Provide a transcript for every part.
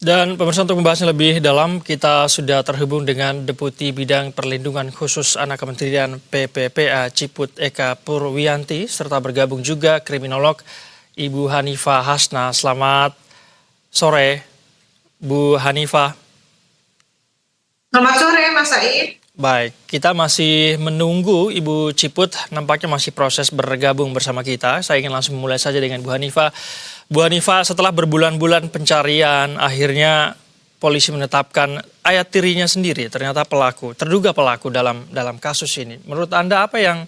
Dan pemirsa, untuk membahasnya lebih dalam, kita sudah terhubung dengan Deputi Bidang Perlindungan Khusus Anak Kementerian PPPA Ciput Eka Purwiyanti, serta bergabung juga kriminolog Ibu Hanifah Hasna. Selamat sore, Bu Hanifah. Selamat sore, Mas Said. Baik, kita masih menunggu Ibu Ciput, nampaknya masih proses bergabung bersama kita. Saya ingin langsung memulai saja dengan Bu Hanifah. Bu Hanifah, setelah berbulan-bulan pencarian, akhirnya polisi menetapkan ayah tirinya sendiri, ternyata pelaku, terduga pelaku dalam kasus ini. Menurut Anda apa yang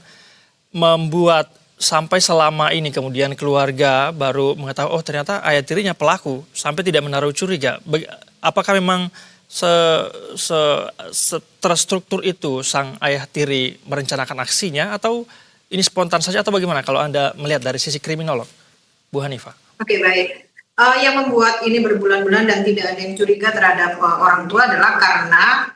membuat sampai selama ini kemudian keluarga baru mengetahui, oh ternyata ayah tirinya pelaku, sampai tidak menaruh curiga? Apakah memang terstruktur itu sang ayah tiri merencanakan aksinya, atau ini spontan saja, atau bagaimana kalau Anda melihat dari sisi kriminolog, Bu Hanifah? Oke, baik. Yang membuat ini berbulan-bulan dan tidak ada yang curiga terhadap orang tua adalah karena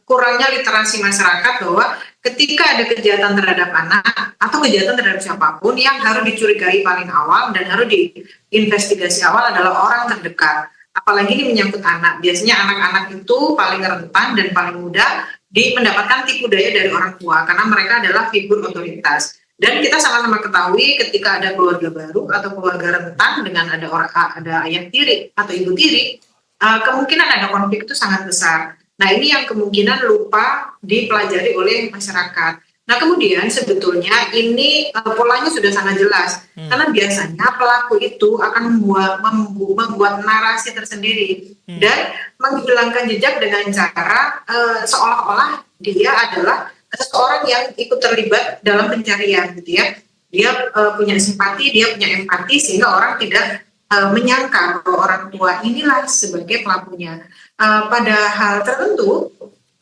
kurangnya literasi masyarakat bahwa ketika ada kejahatan terhadap anak atau kejahatan terhadap siapapun, yang harus dicurigai paling awal dan harus diinvestigasi awal adalah orang terdekat. Apalagi ini menyangkut anak. Biasanya anak-anak itu paling rentan dan paling mudah mendapatkan tipu daya dari orang tua karena mereka adalah figur otoritas. Dan kita sama-sama ketahui ketika ada keluarga baru atau keluarga rentan dengan ada ayah tiri atau ibu tiri, kemungkinan ada konflik itu sangat besar. Nah, ini yang kemungkinan lupa dipelajari oleh masyarakat. Nah, kemudian sebetulnya ini polanya sudah sangat jelas. Karena biasanya pelaku itu akan membuat narasi tersendiri dan menghilangkan jejak dengan cara seolah-olah dia adalah seseorang yang ikut terlibat dalam pencarian, gitu ya. Dia punya simpati, dia punya empati, sehingga orang tidak menyangka bahwa orang tua inilah sebagai pelakunya. Pada hal tertentu,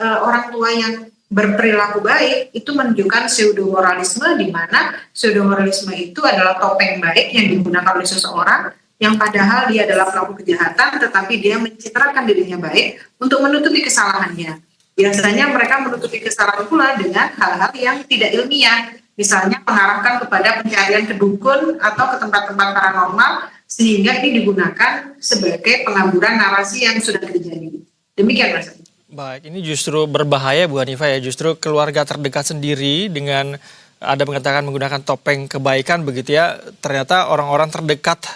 orang tua yang berperilaku baik itu menunjukkan pseudomoralisme, di mana pseudomoralisme itu adalah topeng baik yang digunakan oleh seseorang yang padahal dia adalah pelaku kejahatan, tetapi dia mencitrakan dirinya baik untuk menutupi kesalahannya. Biasanya mereka menutupi kesalahan pula dengan hal-hal yang tidak ilmiah, misalnya mengarahkan kepada pencarian ke dukun atau ke tempat-tempat paranormal, sehingga ini digunakan sebagai pengaburan narasi yang sudah terjadi. Demikian, Mas. Baik, ini justru berbahaya, Bu Hanifah, ya. Justru keluarga terdekat sendiri dengan Anda mengatakan menggunakan topeng kebaikan begitu ya, ternyata orang-orang terdekat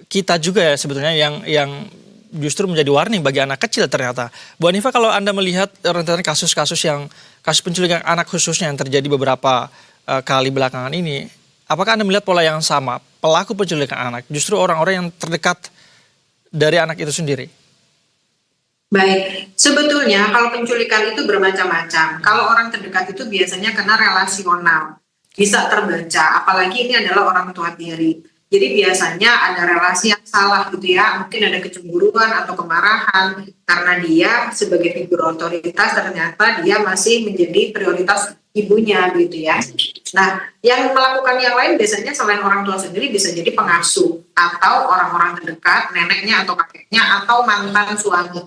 kita juga ya sebetulnya yang justru menjadi warning bagi anak kecil ternyata. Bu Hanifah, kalau Anda melihat rentetan kasus penculikan anak khususnya yang terjadi beberapa kali belakangan ini, apakah Anda melihat pola yang sama? Pelaku penculikan anak justru orang-orang yang terdekat dari anak itu sendiri? Baik, sebetulnya kalau penculikan itu bermacam-macam. Kalau orang terdekat itu biasanya kena relasional, bisa terbaca, apalagi ini adalah orang tua tiri. Jadi biasanya ada relasi yang salah gitu ya, mungkin ada kecemburuan atau kemarahan karena dia sebagai figur otoritas ternyata dia masih menjadi prioritas ibunya gitu ya. Nah, yang melakukan yang lain biasanya selain orang tua sendiri bisa jadi pengasuh atau orang-orang terdekat, neneknya atau kakeknya atau mantan suami.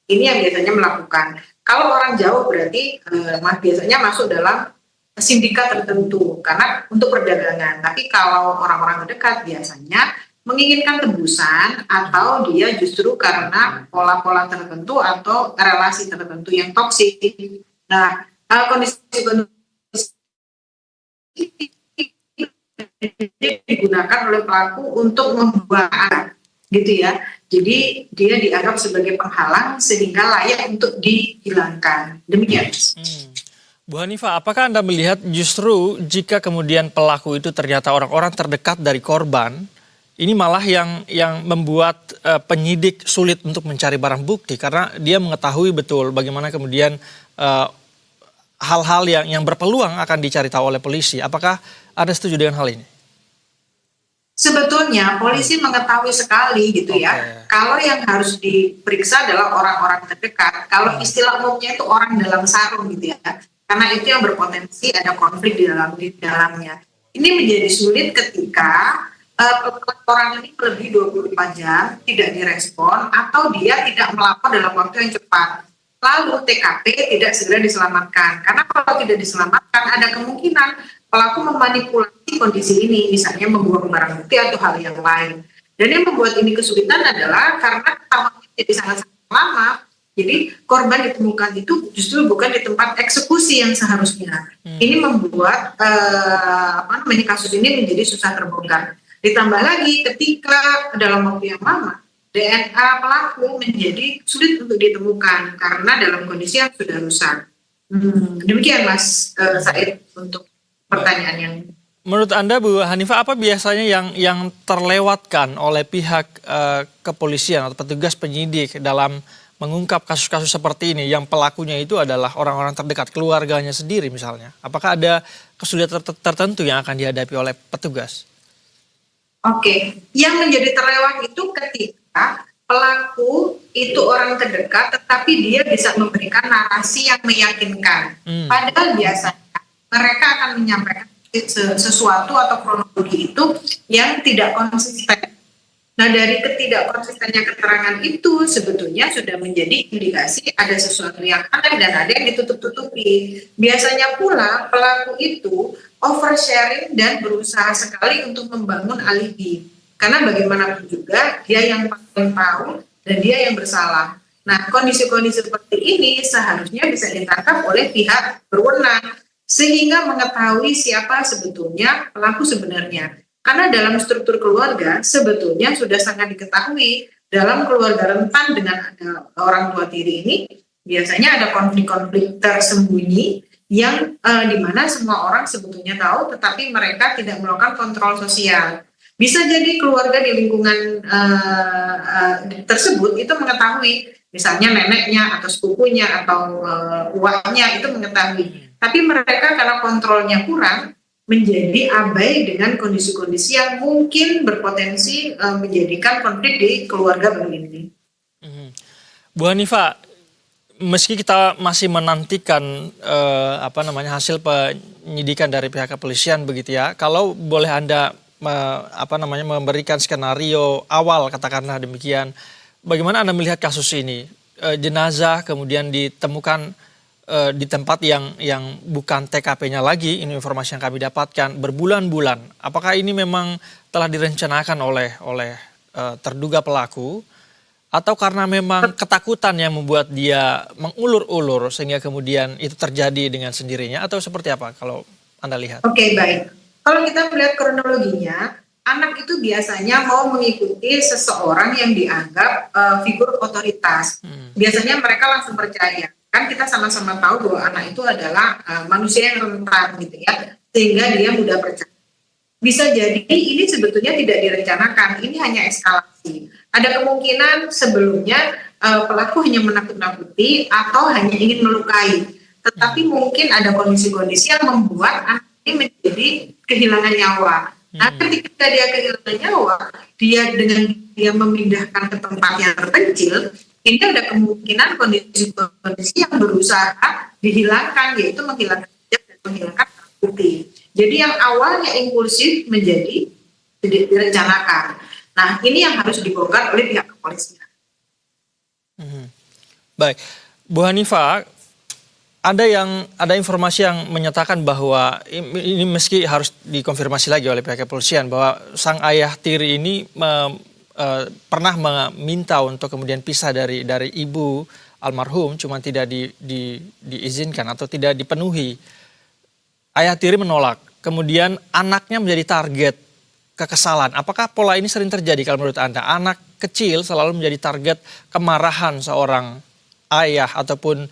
Ini yang biasanya melakukan. Kalau orang jauh berarti biasanya masuk dalam sindikat tertentu karena untuk perdagangan. Tapi kalau orang-orang terdekat biasanya menginginkan tebusan atau dia justru karena pola-pola tertentu atau relasi tertentu yang toksik. Nah, kondisi digunakan oleh pelaku untuk membuang anak, gitu ya. Jadi dia dianggap sebagai penghalang sehingga layak untuk dihilangkan. Demikian. Bu Hanifah, apakah Anda melihat justru jika kemudian pelaku itu ternyata orang-orang terdekat dari korban, ini malah yang membuat penyidik sulit untuk mencari barang bukti karena dia mengetahui betul bagaimana kemudian hal-hal yang berpeluang akan dicari tahu oleh polisi. Apakah Anda setuju dengan hal ini? Sebetulnya polisi mengetahui sekali gitu ya. Kalau yang harus diperiksa adalah orang-orang terdekat. Kalau istilah umumnya itu orang dalam sarung gitu ya. Karena itu yang berpotensi ada konflik di dalamnya. Ini menjadi sulit ketika orang ini lebih 24 jam tidak direspon atau dia tidak melapor dalam waktu yang cepat. Lalu TKP tidak segera diselamatkan. Karena kalau tidak diselamatkan ada kemungkinan pelaku memanipulasi kondisi ini, misalnya membuang barang bukti atau hal yang lain. Dan yang membuat ini kesulitan adalah karena pertama jadi sangat-sangat lama. Jadi korban ditemukan itu justru bukan di tempat eksekusi yang seharusnya. Ini membuat kasus ini menjadi susah terbongkar. Ditambah lagi ketika dalam waktu yang lama DNA pelaku menjadi sulit untuk ditemukan karena dalam kondisi yang sudah rusak. Demikian Mas Said untuk pertanyaan yang. Menurut Anda Bu Hanifah, apa biasanya yang terlewatkan oleh pihak kepolisian atau petugas penyidik dalam mengungkap kasus-kasus seperti ini yang pelakunya itu adalah orang-orang terdekat, keluarganya sendiri misalnya? Apakah ada kesulitan tertentu yang akan dihadapi oleh petugas? Oke, yang menjadi terlewat itu ketika pelaku itu orang terdekat tetapi dia bisa memberikan narasi yang meyakinkan. Padahal biasanya mereka akan menyampaikan sesuatu atau kronologi itu yang tidak konsisten. Nah, dari ketidakkonsistennya keterangan itu sebetulnya sudah menjadi indikasi ada sesuatu yang aneh dan ada yang ditutup-tutupi. Biasanya pula pelaku itu oversharing dan berusaha sekali untuk membangun alibi. Karena bagaimanapun juga dia yang paling tahu dan dia yang bersalah. Nah, kondisi-kondisi seperti ini seharusnya bisa ditangkap oleh pihak berwenang sehingga mengetahui siapa sebetulnya pelaku sebenarnya. Karena dalam struktur keluarga sebetulnya sudah sangat diketahui dalam keluarga rentan dengan ada orang tua tiri ini biasanya ada konflik-konflik tersembunyi yang dimana semua orang sebetulnya tahu tetapi mereka tidak melakukan kontrol sosial. Bisa jadi keluarga di lingkungan tersebut itu mengetahui, misalnya neneknya atau sepupunya atau uaknya itu mengetahui. Tapi mereka karena kontrolnya kurang menjadi abai dengan kondisi-kondisi yang mungkin berpotensi menjadikan konflik di keluarga begini. Bu Hanifah, meski kita masih menantikan hasil penyidikan dari pihak kepolisian begitu ya, kalau boleh Anda memberikan skenario awal katakanlah demikian, bagaimana Anda melihat kasus ini? Jenazah kemudian ditemukan di tempat yang bukan TKP-nya lagi, ini informasi yang kami dapatkan berbulan-bulan. Apakah ini memang telah direncanakan oleh terduga pelaku atau karena memang ketakutan yang membuat dia mengulur-ulur sehingga kemudian itu terjadi dengan sendirinya atau seperti apa kalau Anda lihat? Oke, baik. Kalau kita melihat kronologinya, anak itu biasanya mau mengikuti seseorang yang dianggap figur otoritas. Biasanya mereka langsung percaya. Kan kita sama-sama tahu bahwa anak itu adalah manusia yang rentan gitu ya, sehingga dia mudah percaya. Bisa jadi ini sebetulnya tidak direncanakan, ini hanya eskalasi. Ada kemungkinan sebelumnya pelaku hanya menakut-nakuti atau hanya ingin melukai, tetapi mungkin ada kondisi-kondisi yang membuat anak ini menjadi kehilangan nyawa. Nah, ketika dia kehilangan nyawa, dengan dia memindahkan ke tempat yang terpencil, ini ada kemungkinan kondisi yang berusaha dihilangkan, yaitu menghilangkan jejak dan menghilangkan bukti. Jadi yang awalnya impulsif menjadi tidak direncanakan. Nah, ini yang harus dibongkar oleh pihak kepolisian. Baik, Bu Hanifah, ada informasi yang menyatakan bahwa ini meski harus dikonfirmasi lagi oleh pihak kepolisian bahwa sang ayah tiri ini pernah meminta untuk kemudian pisah dari ibu almarhum, cuma tidak diizinkan atau tidak dipenuhi. Ayah tiri menolak, kemudian anaknya menjadi target kekesalan. Apakah pola ini sering terjadi kalau menurut Anda? Anak kecil selalu menjadi target kemarahan seorang ayah ataupun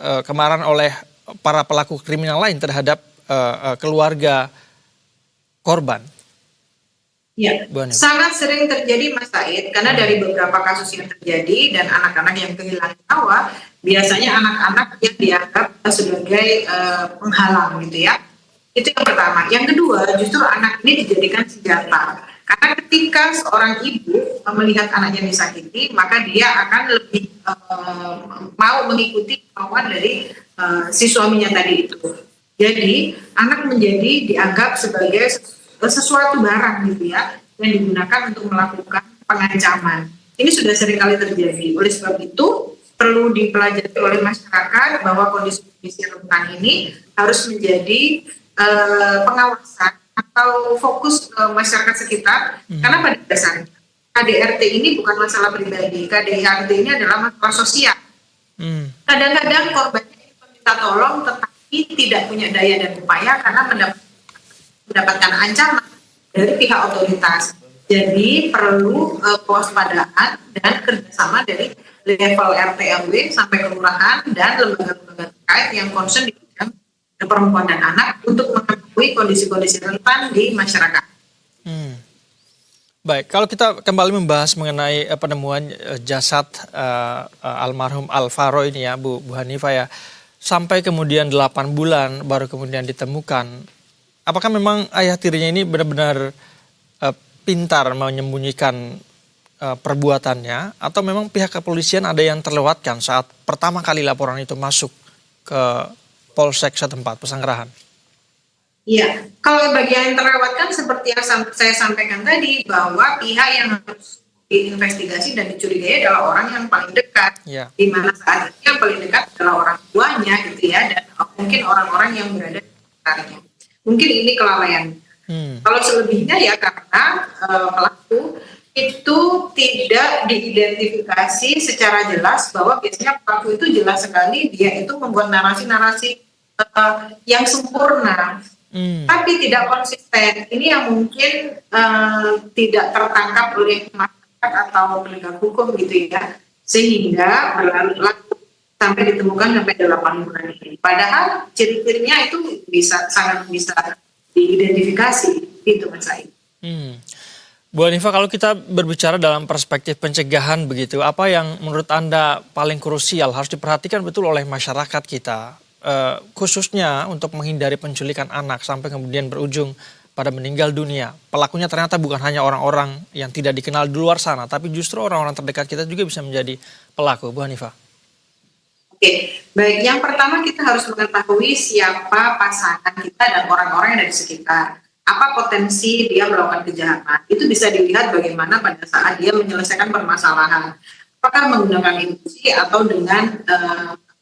kemarahan oleh para pelaku kriminal lain terhadap keluarga korban. Ya, sangat sering terjadi Mas Said, karena dari beberapa kasus yang terjadi dan anak-anak yang kehilangan nyawa, biasanya anak-anak yang dianggap sebagai penghalang gitu ya. Itu yang pertama. Yang kedua, justru anak ini dijadikan senjata. Karena ketika seorang ibu melihat anaknya disakiti, maka dia akan lebih mau mengikuti kemauan dari si suaminya tadi itu. Jadi, anak menjadi dianggap sebagai sesuatu barang gitu ya, yang digunakan untuk melakukan pengancaman. Ini sudah seringkali terjadi. Oleh sebab itu perlu dipelajari oleh masyarakat bahwa kondisi rentan ini harus menjadi pengawasan atau fokus masyarakat sekitar, karena pada dasarnya KDRT ini bukan masalah pribadi, KDRT ini adalah masalah sosial. Kadang-kadang korbannya minta tolong tetapi tidak punya daya dan upaya karena mendapatkan ancaman dari pihak otoritas. Jadi perlu kewaspadaan dan kerjasama dari level RT RW sampai kelurahan dan lembaga-lembaga terkait yang concern di bidang perempuan dan anak untuk mengetahui kondisi-kondisi rentan di masyarakat. Baik, kalau kita kembali membahas mengenai penemuan jasad almarhum Alvaro ini ya, Bu Hanifah ya, sampai kemudian 8 bulan baru kemudian ditemukan. Apakah memang ayah tirinya ini benar-benar pintar menyembunyikan perbuatannya, atau memang pihak kepolisian ada yang terlewatkan saat pertama kali laporan itu masuk ke Polsek setempat, Pesanggerahan? Iya, kalau bagian yang terlewatkan seperti yang saya sampaikan tadi, bahwa pihak yang harus diinvestigasi dan dicurigai adalah orang yang paling dekat, di mana saat ini yang paling dekat adalah orang tuanya gitu ya, dan mungkin orang-orang yang berada di sekitarnya. Mungkin ini kelalaian. Kalau selebihnya ya karena pelaku itu tidak diidentifikasi secara jelas, bahwa biasanya pelaku itu jelas sekali dia itu membuat narasi-narasi yang sempurna. Tapi tidak konsisten. Ini yang mungkin tidak tertangkap oleh masyarakat atau penegak hukum gitu ya, sehingga berlalu sampai ditemukan sampai 8 bulan ini. Padahal ciri-cirinya itu sangat bisa diidentifikasi, itu Mas Said. Bu Hanifah, kalau kita berbicara dalam perspektif pencegahan begitu, apa yang menurut Anda paling krusial harus diperhatikan betul oleh masyarakat kita? Khususnya untuk menghindari penculikan anak sampai kemudian berujung pada meninggal dunia. Pelakunya ternyata bukan hanya orang-orang yang tidak dikenal di luar sana, tapi justru orang-orang terdekat kita juga bisa menjadi pelaku, Bu Hanifah. Oke, baik. Yang pertama kita harus mengetahui siapa pasangan kita dan orang-orang yang ada di sekitar. Apa potensi dia melakukan kejahatan. Itu bisa dilihat bagaimana pada saat dia menyelesaikan permasalahan. Apakah menggunakan emosi atau dengan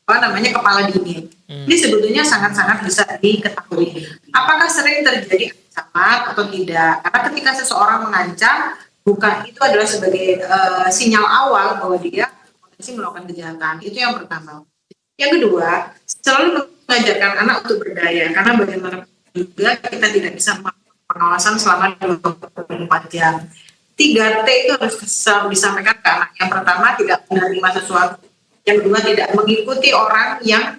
kepala dingin. Ini sebetulnya sangat-sangat bisa diketahui. Apakah sering terjadi ancaman atau tidak? Karena ketika seseorang mengancam, bukan itu adalah sebagai sinyal awal bahwa dia potensi melakukan kejahatan. Itu yang pertama. Yang kedua, selalu mengajarkan anak untuk berdaya. Karena bagaimana juga kita tidak bisa melakukan pengawasan selama 24 jam. 3T itu harus disampaikan ke anak. Yang pertama, tidak menerima sesuatu. Yang kedua, tidak mengikuti orang yang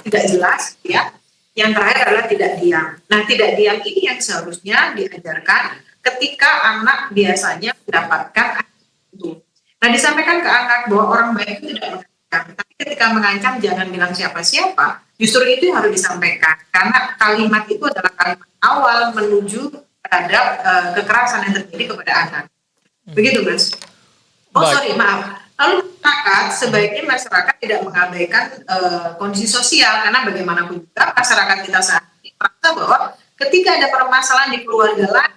tidak jelas, ya. Yang terakhir adalah tidak diam. Nah, tidak diam ini yang seharusnya diajarkan ketika anak biasanya mendapatkan itu. Nah, disampaikan ke anak bahwa orang baik itu tidak mengancam, tapi ketika mengancam jangan bilang siapa-siapa. Justru itu yang harus disampaikan, karena kalimat itu adalah kalimat awal menuju terhadap kekerasan yang terjadi kepada anak. Begitu, Mas. Maaf. Lalu sebaiknya masyarakat tidak mengabaikan kondisi sosial, karena bagaimanapun juga masyarakat kita saat ini merasa bahwa ketika ada permasalahan di keluarga lain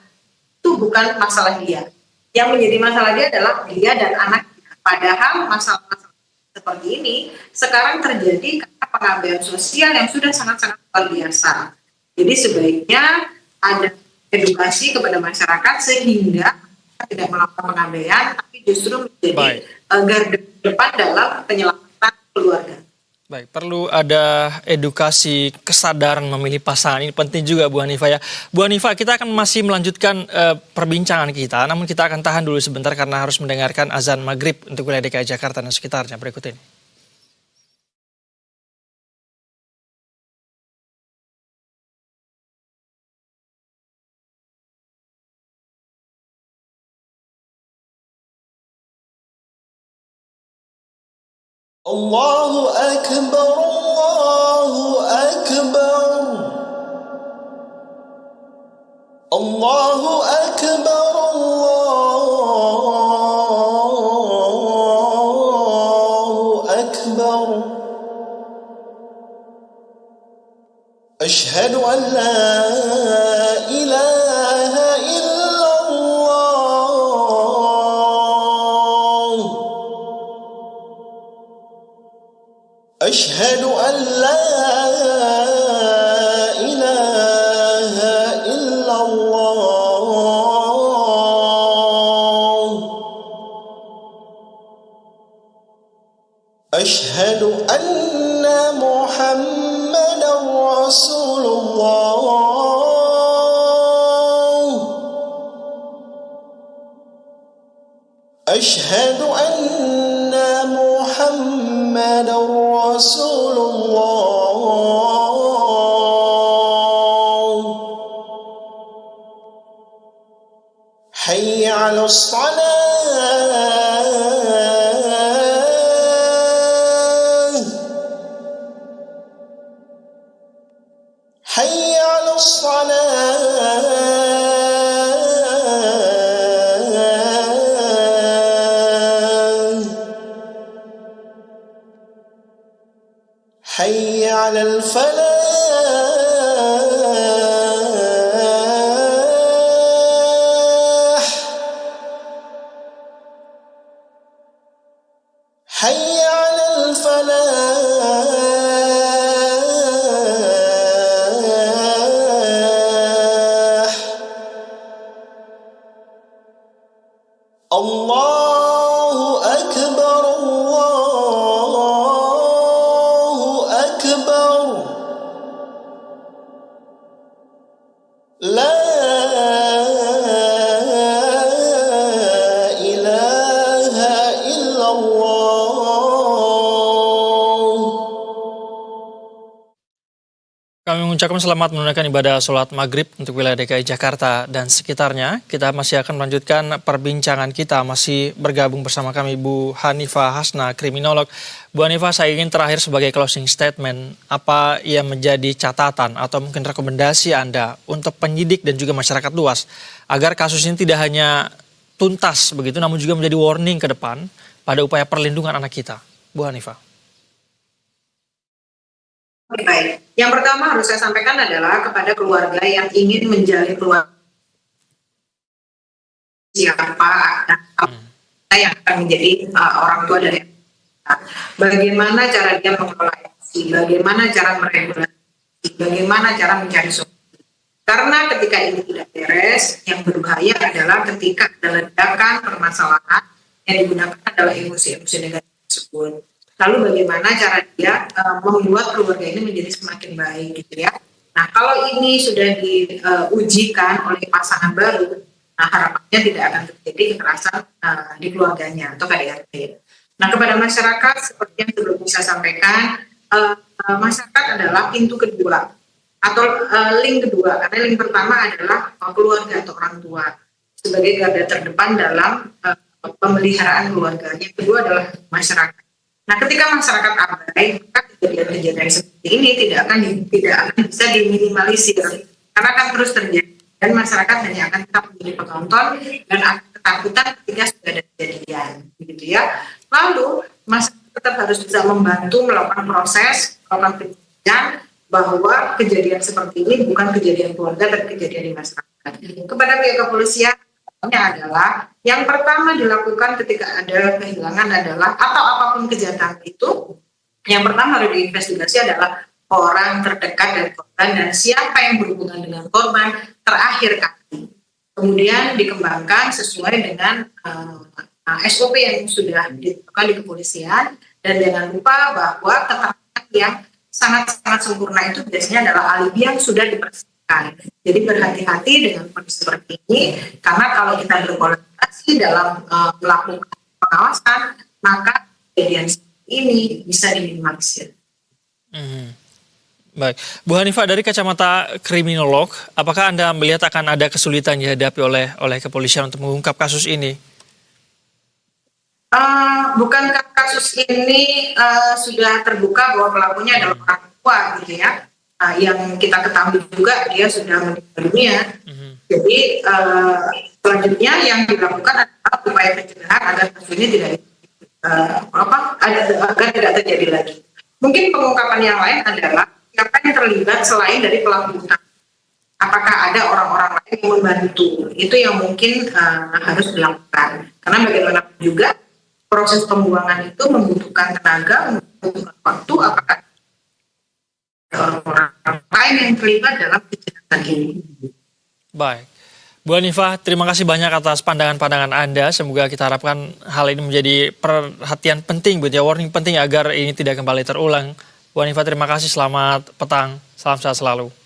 itu bukan masalah dia. Yang menjadi masalah dia adalah dia dan anaknya. Padahal masalah-masalah seperti ini sekarang terjadi karena pengabaian sosial yang sudah sangat-sangat luar biasa. Jadi sebaiknya ada edukasi kepada masyarakat sehingga tidak melakukan pengabaian, tapi justru menjadi garda depan dalam penyelamatan keluarga. Baik, perlu ada edukasi kesadaran memilih pasangan. Ini penting juga, Bu Hanifah ya. Bu Hanifah, kita akan masih melanjutkan perbincangan kita, namun kita akan tahan dulu sebentar karena harus mendengarkan azan maghrib untuk wilayah DKI Jakarta dan sekitarnya berikut ini. Allahu Akbar, Allahu Akbar, Allahu Akbar, Allahu Akbar. Asyhadu an la ilaha illallah. أشهد أن لا إله إلا الله أشهد أن محمدا رسول الله أشهد أن محمدا رسول الله حي على الصلاة حي على الصلاة حي على الفلاح حي على الفلاح الله أكبر الله أكبر لا إله إلا الله Kami mengucapkan selamat menunaikan ibadah sholat maghrib untuk wilayah DKI Jakarta dan sekitarnya. Kita masih akan melanjutkan perbincangan kita, masih bergabung bersama kami Bu Hanifah Hasna, kriminolog. Bu Hanifah, saya ingin terakhir sebagai closing statement, apa yang menjadi catatan atau mungkin rekomendasi Anda untuk penyidik dan juga masyarakat luas, agar kasus ini tidak hanya tuntas begitu, namun juga menjadi warning ke depan pada upaya perlindungan anak kita. Bu Hanifah. Oke, baik. Yang pertama harus saya sampaikan adalah kepada keluarga yang ingin menjalin keluarga siapa yang akan menjadi orang tua dari anak. Bagaimana cara dia mengelola emosi, bagaimana cara meregulasi, bagaimana cara mencari solusi. Karena ketika ini tidak beres, yang berbahaya adalah ketika ada ledakan permasalahan yang digunakan adalah emosi-emosi negatif tersebut. Lalu bagaimana cara dia membuat keluarga ini menjadi semakin baik gitu ya. Nah kalau ini sudah diujikan oleh pasangan baru, nah harapannya tidak akan terjadi kekerasan di keluarganya atau KDRT. Nah kepada masyarakat seperti yang sebelum saya sampaikan, masyarakat adalah pintu kedua atau link kedua, karena link pertama adalah keluarga atau orang tua sebagai garda terdepan dalam pemeliharaan keluarga. Yang kedua adalah masyarakat. Nah, ketika masyarakat abai, maka kejadian-kejadian seperti ini tidak akan bisa diminimalisir karena akan terus terjadi dan masyarakat hanya akan tetap menjadi penonton dan akan ketakutan ketika sudah ada kejadian, begitu ya. Lalu masyarakat tetap harus bisa membantu melakukan proses, melakukan penelitian bahwa kejadian seperti ini bukan kejadian keluarga tapi kejadian di masyarakat. Kepada pihak kepolisian adalah yang pertama dilakukan ketika ada kehilangan adalah atau apapun kejahatan itu, yang pertama harus diinvestigasi adalah orang terdekat dari korban dan siapa yang berhubungan dengan korban terakhir kali. Kemudian dikembangkan sesuai dengan SOP yang sudah ditentukan di kepolisian, dan jangan lupa bahwa keterangan yang sangat-sangat sempurna itu biasanya adalah alibi yang sudah dipersiapkan. Jadi berhati-hati dengan kondisi seperti ini, karena kalau kita berkolaborasi dalam melakukan pengawasan, maka kejadian seperti ini bisa diminimalisir. Baik, Bu Hanifah, dari kacamata kriminolog, apakah Anda melihat akan ada kesulitan dihadapi oleh kepolisian untuk mengungkap kasus ini? Bukankah kasus ini sudah terbuka bahwa pelakunya adalah orang tua gitu ya? Yang kita ketahui juga dia sudah meninggal dunia. Jadi selanjutnya yang dilakukan adalah upaya pencegahan agar kasus ini agar tidak terjadi lagi. Mungkin pengungkapan yang lain adalah siapa yang terlibat selain dari pelaku utama. Apakah ada orang-orang lain yang membantu? Itu yang mungkin harus dilakukan. Karena bagaimanapun juga proses pembuangan itu membutuhkan tenaga, membutuhkan waktu. Apakah orang-orang lain yang terlibat dalam kejahatan ini? Baik. Bu Hanifah, terima kasih banyak atas pandangan-pandangan Anda. Semoga kita harapkan hal ini menjadi perhatian penting, warning penting agar ini tidak kembali terulang. Bu Hanifah, terima kasih. Selamat petang. Salam sehat selalu.